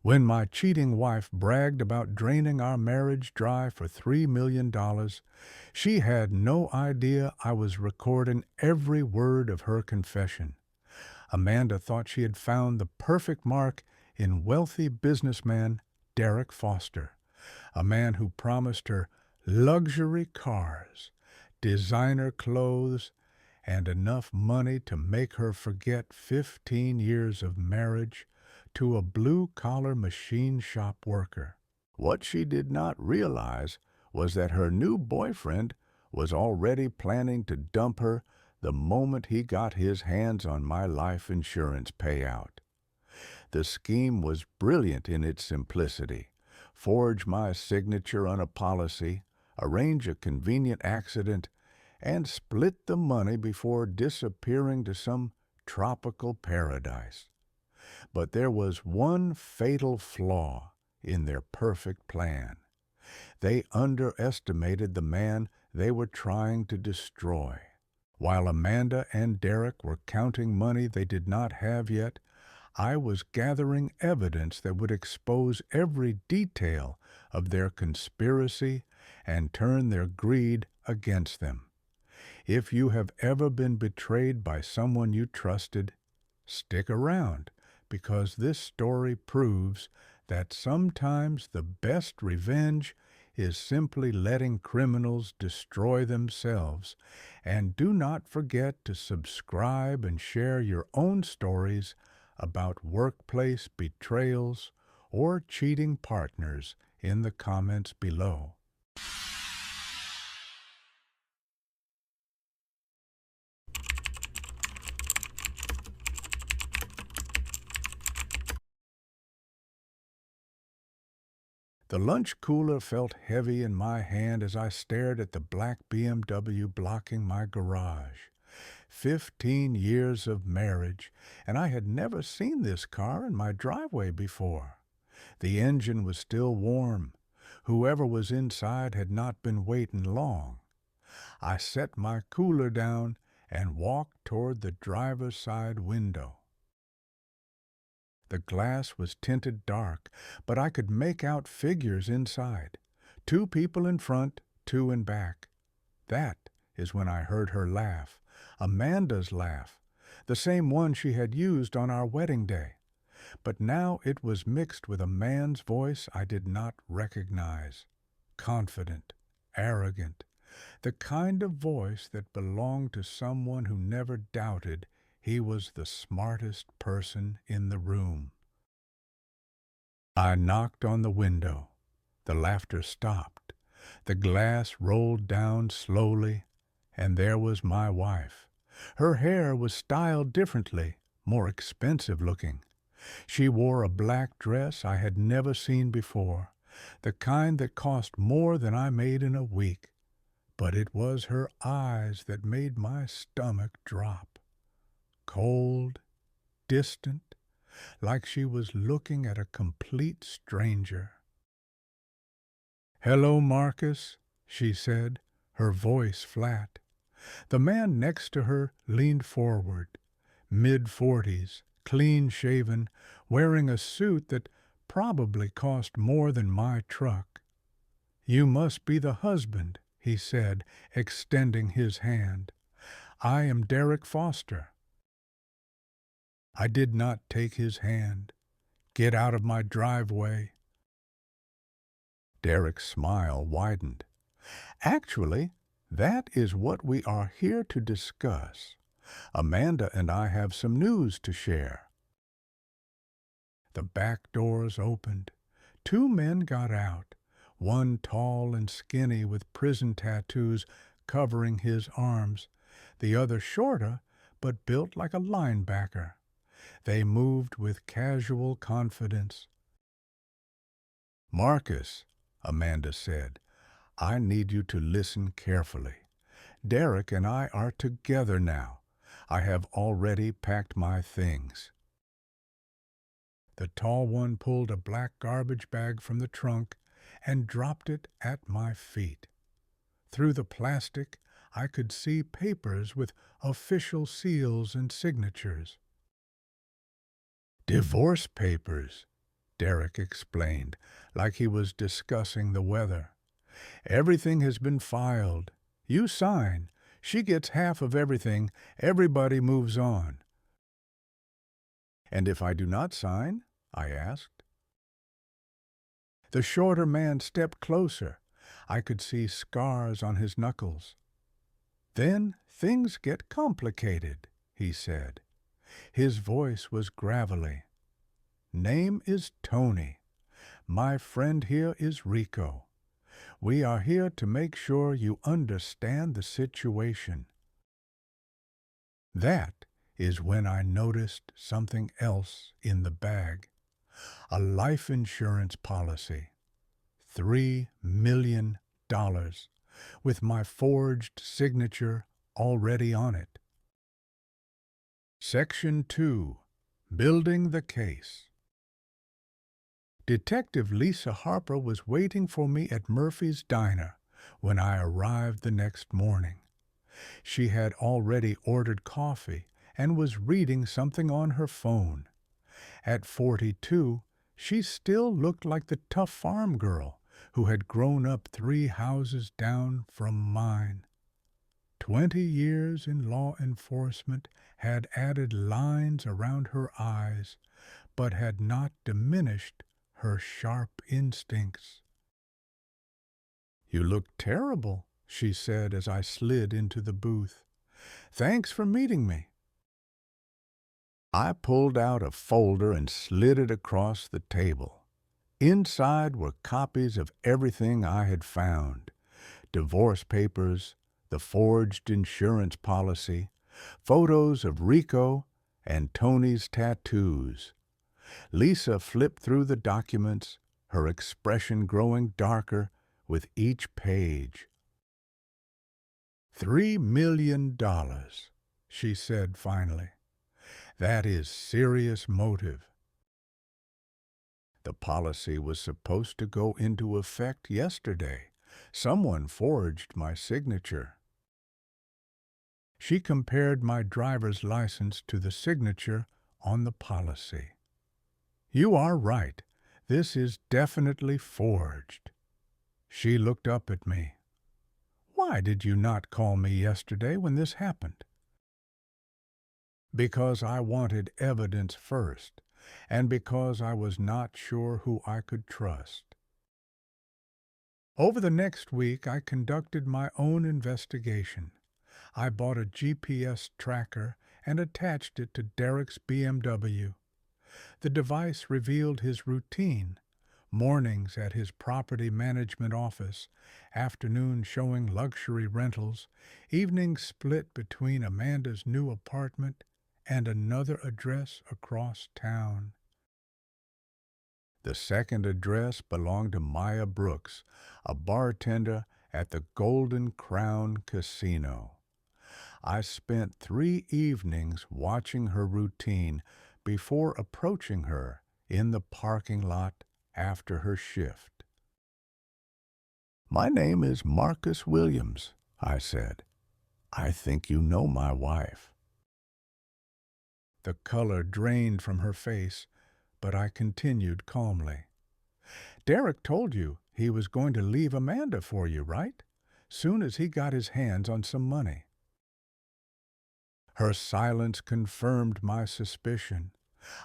When my cheating wife bragged about draining our marriage dry for $3 million, she had no idea I was recording every word of her confession. Amanda thought she had found the perfect mark in wealthy businessman Derek Foster, a man who promised her luxury cars, designer clothes, and enough money to make her forget 15 years of marriage to a blue-collar machine shop worker. What she did not realize was that her new boyfriend was already planning to dump her the moment he got his hands on my life insurance payout. The scheme was brilliant in its simplicity. Forge my signature on a policy, arrange a convenient accident, and split the money before disappearing to some tropical paradise. But there was one fatal flaw in their perfect plan. They underestimated the man they were trying to destroy. While Amanda and Derek were counting money they did not have yet, I was gathering evidence that would expose every detail of their conspiracy and turn their greed against them. If you have ever been betrayed by someone you trusted, stick around, because this story proves that sometimes the best revenge is simply letting criminals destroy themselves. And do not forget to subscribe and share your own stories about workplace betrayals or cheating partners in the comments below. The lunch cooler felt heavy in my hand as I stared at the black BMW blocking my garage. 15 years of marriage, and I had never seen this car in my driveway before. The engine was still warm. Whoever was inside had not been waiting long. I set my cooler down and walked toward the driver's side window. The glass was tinted dark, but I could make out figures inside. 2 people in front, 2 in back. That is when I heard her laugh, Amanda's laugh, the same one she had used on our wedding day. But now it was mixed with a man's voice I did not recognize. Confident, arrogant, the kind of voice that belonged to someone who never doubted he was the smartest person in the room. I knocked on the window. The laughter stopped. The glass rolled down slowly, and there was my wife. Her hair was styled differently, more expensive looking. She wore a black dress I had never seen before, the kind that cost more than I made in a week. But it was her eyes that made my stomach drop. Cold, distant, like she was looking at a complete stranger. "Hello, Marcus," she said, her voice flat. The man next to her leaned forward, mid-40s, clean-shaven, wearing a suit that probably cost more than my truck. "You must be the husband," he said, extending his hand. "I am Derek Foster." I did not take his hand. "Get out of my driveway." Derek's smile widened. "Actually, that is what we are here to discuss. Amanda and I have some news to share." The back doors opened. 2 men got out, one tall and skinny with prison tattoos covering his arms, the other shorter but built like a linebacker. They moved with casual confidence. "Marcus," Amanda said, "I need you to listen carefully. Derek and I are together now. I have already packed my things." The tall one pulled a black garbage bag from the trunk and dropped it at my feet. Through the plastic, I could see papers with official seals and signatures. "Divorce papers," Derek explained, like he was discussing the weather. Everything has been filed. You sign. She gets half of everything. Everybody moves on. And if I do not sign? I asked. The shorter man stepped closer. I could see scars on his knuckles. Then things get complicated, he said. His voice was gravelly. Name is Tony. My friend here is Rico. We are here to make sure you understand the situation. That is when I noticed something else in the bag. A life insurance policy. $3 million, with my forged signature already on it. Section 2. Building the Case. Detective Lisa Harper was waiting for me at Murphy's Diner when I arrived the next morning. She had already ordered coffee and was reading something on her phone. At 42, she still looked like the tough farm girl who had grown up 3 houses down from mine. 20 years in law enforcement had added lines around her eyes, but had not diminished her sharp instincts. You look terrible, she said as I slid into the booth. Thanks for meeting me. I pulled out a folder and slid it across the table. Inside were copies of everything I had found: divorce papers, the forged insurance policy, photos of Rico and Tony's tattoos. Lisa flipped through the documents, her expression growing darker with each page. $3 million, she said finally. That is serious motive. The policy was supposed to go into effect yesterday. Someone forged my signature. She compared my driver's license to the signature on the policy. You are right. This is definitely forged. She looked up at me. Why did you not call me yesterday when this happened? Because I wanted evidence first, and because I was not sure who I could trust. Over the next week, I conducted my own investigation. I bought a GPS tracker and attached it to Derek's BMW. The device revealed his routine: mornings at his property management office, afternoons showing luxury rentals, evenings split between Amanda's new apartment and another address across town. The second address belonged to Maya Brooks, a bartender at the Golden Crown Casino. I spent 3 evenings watching her routine before approaching her in the parking lot after her shift. My name is Marcus Williams, I said. I think you know my wife. The color drained from her face, but I continued calmly. Derek told you he was going to leave Amanda for you, right? Soon as he got his hands on some money. Her silence confirmed my suspicion.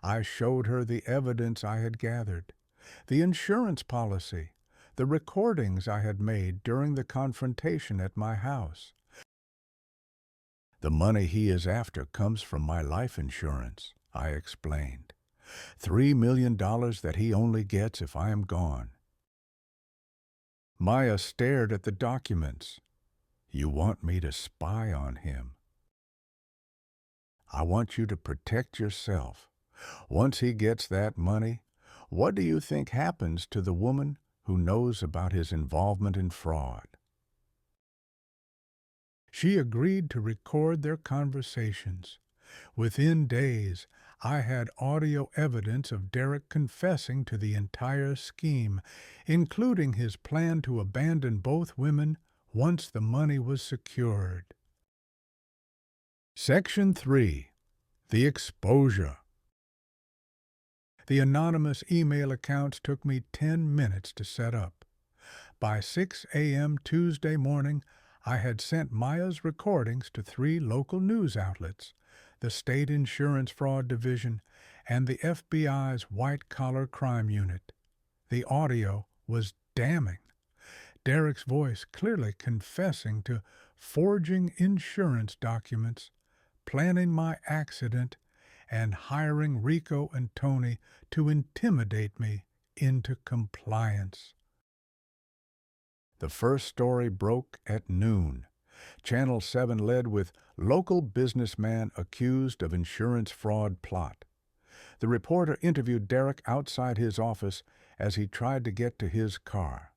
I showed her the evidence I had gathered, the insurance policy, the recordings I had made during the confrontation at my house. The money he is after comes from my life insurance, I explained. $3 million that he only gets if I am gone. Maya stared at the documents. You want me to spy on him? I want you to protect yourself. Once he gets that money, what do you think happens to the woman who knows about his involvement in fraud? She agreed to record their conversations. Within days, I had audio evidence of Derek confessing to the entire scheme, including his plan to abandon both women once the money was secured. Section 3. The Exposure. The anonymous email accounts took me 10 minutes to set up. By 6 a.m. Tuesday morning, I had sent Maya's recordings to 3 local news outlets, the State Insurance Fraud Division, and the FBI's White-Collar Crime Unit. The audio was damning. Derek's voice clearly confessing to forging insurance documents, planning my accident, and hiring Rico and Tony to intimidate me into compliance. The first story broke at noon. Channel 7 led with local businessman accused of insurance fraud plot. The reporter interviewed Derek outside his office as he tried to get to his car.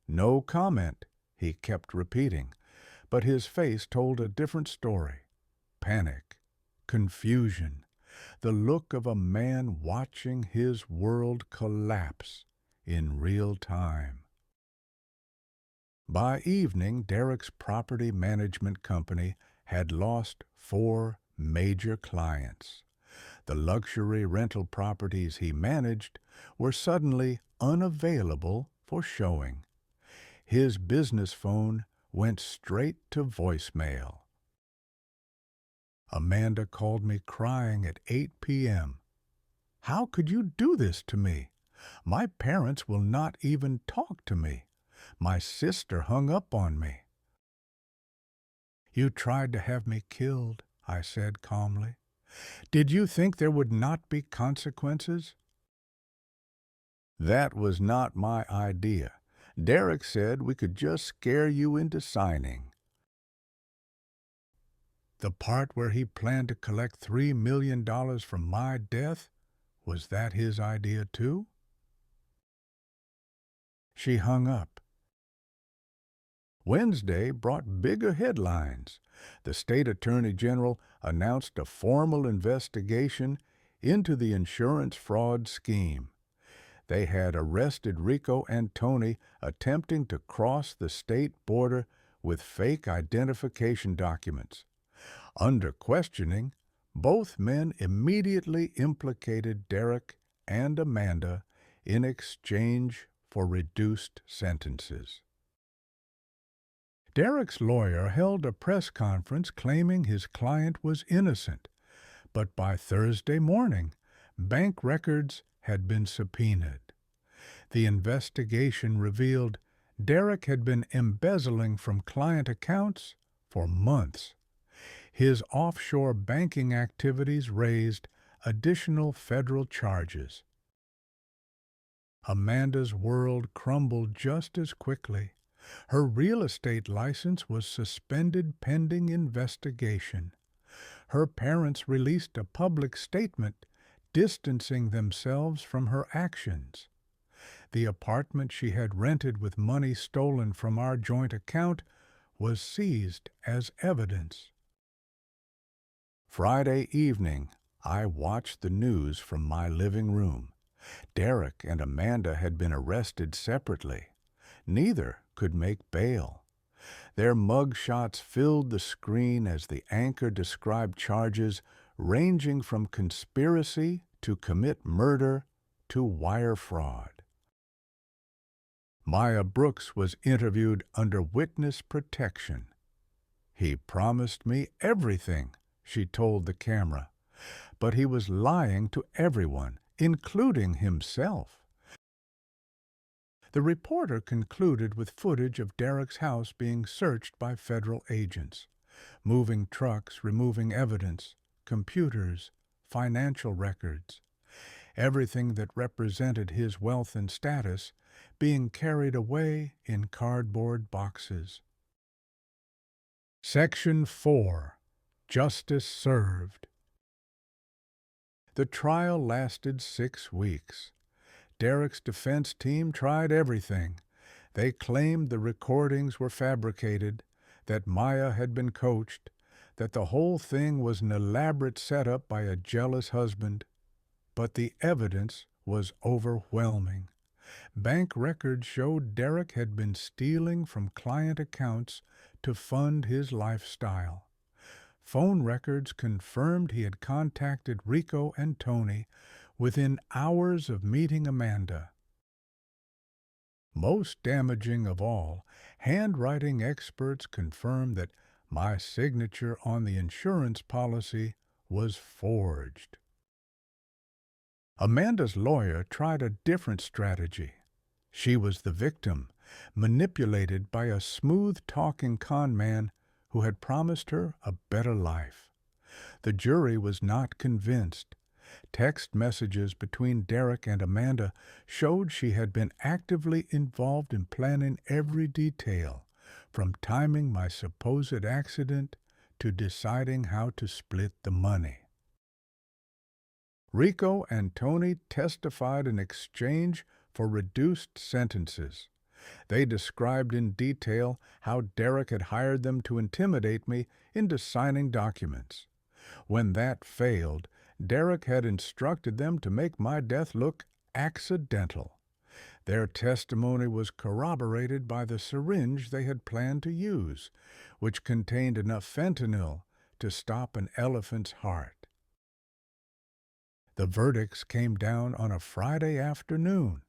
No comment, he kept repeating, but his face told a different story. Panic, confusion, the look of a man watching his world collapse in real time. By evening, Derek's property management company had lost 4 major clients. The luxury rental properties he managed were suddenly unavailable for showing. His business phone went straight to voicemail. Amanda called me crying at 8 p.m. "How could you do this to me? My parents will not even talk to me. My sister hung up on me." "You tried to have me killed," I said calmly. "Did you think there would not be consequences?" "That was not my idea. Derek said we could just scare you into signing." The part where he planned to collect $3 million from my death, was that his idea too? She hung up. Wednesday brought bigger headlines. The state attorney general announced a formal investigation into the insurance fraud scheme. They had arrested Rico and Tony attempting to cross the state border with fake identification documents. Under questioning, both men immediately implicated Derek and Amanda in exchange for reduced sentences. Derek's lawyer held a press conference claiming his client was innocent, but by Thursday morning, bank records had been subpoenaed. The investigation revealed Derek had been embezzling from client accounts for months. His offshore banking activities raised additional federal charges. Amanda's world crumbled just as quickly. Her real estate license was suspended pending investigation. Her parents released a public statement distancing themselves from her actions. The apartment she had rented with money stolen from our joint account was seized as evidence. Friday evening, I watched the news from my living room. Derek and Amanda had been arrested separately. Neither could make bail. Their mugshots filled the screen as the anchor described charges ranging from conspiracy to commit murder to wire fraud. Maya Brooks was interviewed under witness protection. "He promised me everything," she told the camera, but he was lying to everyone, including himself. The reporter concluded with footage of Derek's house being searched by federal agents, moving trucks, removing evidence, computers, financial records, everything that represented his wealth and status being carried away in cardboard boxes. Section 4. Justice Served. The trial lasted 6 weeks. Derek's defense team tried everything. They claimed the recordings were fabricated, that Maya had been coached, that the whole thing was an elaborate setup by a jealous husband. But the evidence was overwhelming. Bank records showed Derek had been stealing from client accounts to fund his lifestyle. Phone records confirmed he had contacted Rico and Tony within hours of meeting Amanda. Most damaging of all, handwriting experts confirmed that my signature on the insurance policy was forged. Amanda's lawyer tried a different strategy. She was the victim, manipulated by a smooth-talking con man who had promised her a better life. The jury was not convinced. Text messages between Derek and Amanda showed she had been actively involved in planning every detail, from timing my supposed accident to deciding how to split the money. Rico and Tony testified in exchange for reduced sentences. They described in detail how Derek had hired them to intimidate me into signing documents. When that failed, Derek had instructed them to make my death look accidental. Their testimony was corroborated by the syringe they had planned to use, which contained enough fentanyl to stop an elephant's heart. The verdicts came down on a Friday afternoon.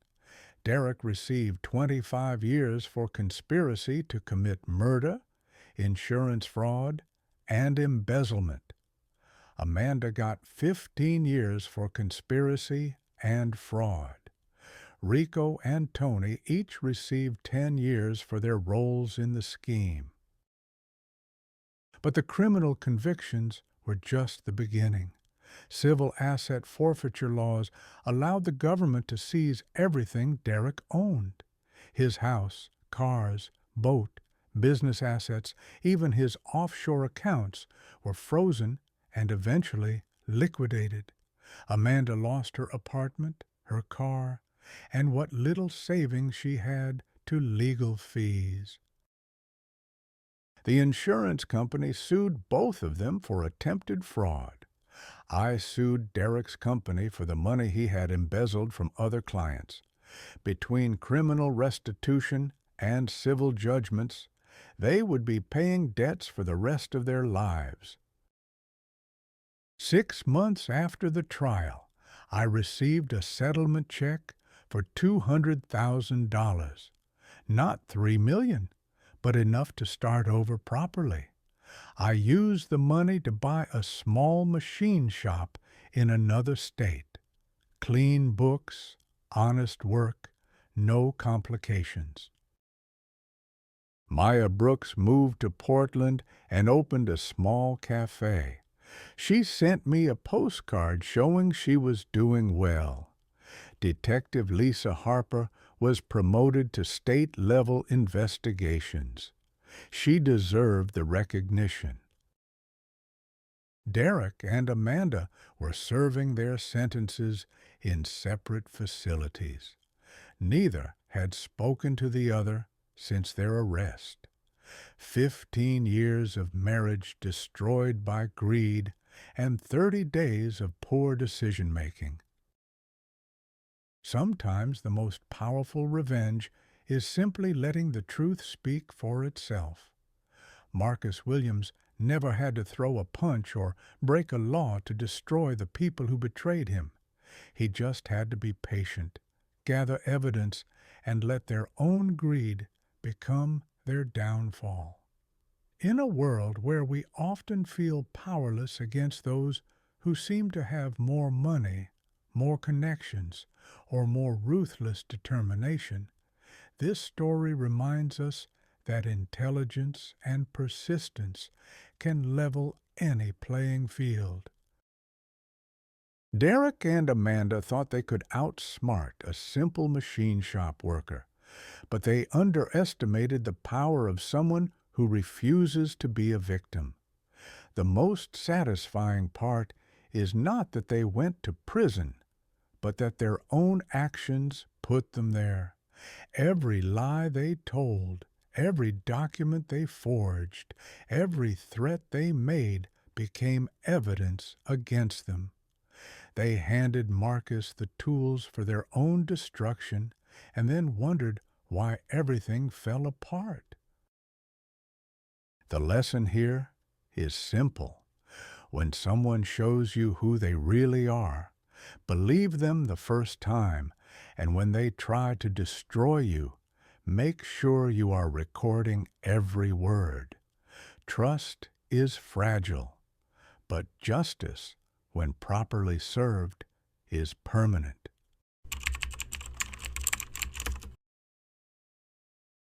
Derek received 25 years for conspiracy to commit murder, insurance fraud, and embezzlement. Amanda got 15 years for conspiracy and fraud. Rico and Tony each received 10 years for their roles in the scheme. But the criminal convictions were just the beginning. Civil asset forfeiture laws allowed the government to seize everything Derek owned. His house, cars, boat, business assets, even his offshore accounts were frozen and eventually liquidated. Amanda lost her apartment, her car, and what little savings she had to legal fees. The insurance company sued both of them for attempted fraud. I sued Derek's company for the money he had embezzled from other clients. Between criminal restitution and civil judgments, they would be paying debts for the rest of their lives. 6 months after the trial, I received a settlement check for $200,000. Not $3 million, but enough to start over properly. I used the money to buy a small machine shop in another state. Clean books, honest work, no complications. Maya Brooks moved to Portland and opened a small cafe. She sent me a postcard showing she was doing well. Detective Lisa Harper was promoted to state-level investigations. She deserved the recognition. Derek and Amanda were serving their sentences in separate facilities. Neither had spoken to the other since their arrest. 15 years of marriage destroyed by greed and 30 days of poor decision-making. Sometimes the most powerful revenge is simply letting the truth speak for itself. Marcus Williams never had to throw a punch or break a law to destroy the people who betrayed him. He just had to be patient, gather evidence, and let their own greed become their downfall. In a world where we often feel powerless against those who seem to have more money, more connections, or more ruthless determination, this story reminds us that intelligence and persistence can level any playing field. Derek and Amanda thought they could outsmart a simple machine shop worker, but they underestimated the power of someone who refuses to be a victim. The most satisfying part is not that they went to prison, but that their own actions put them there. Every lie they told, every document they forged, every threat they made became evidence against them. They handed Marcus the tools for their own destruction and then wondered why everything fell apart. The lesson here is simple. When someone shows you who they really are, Believe them the first time, and when they try to destroy you, make sure you are recording every word. Trust is fragile, but justice, when properly served, is permanent.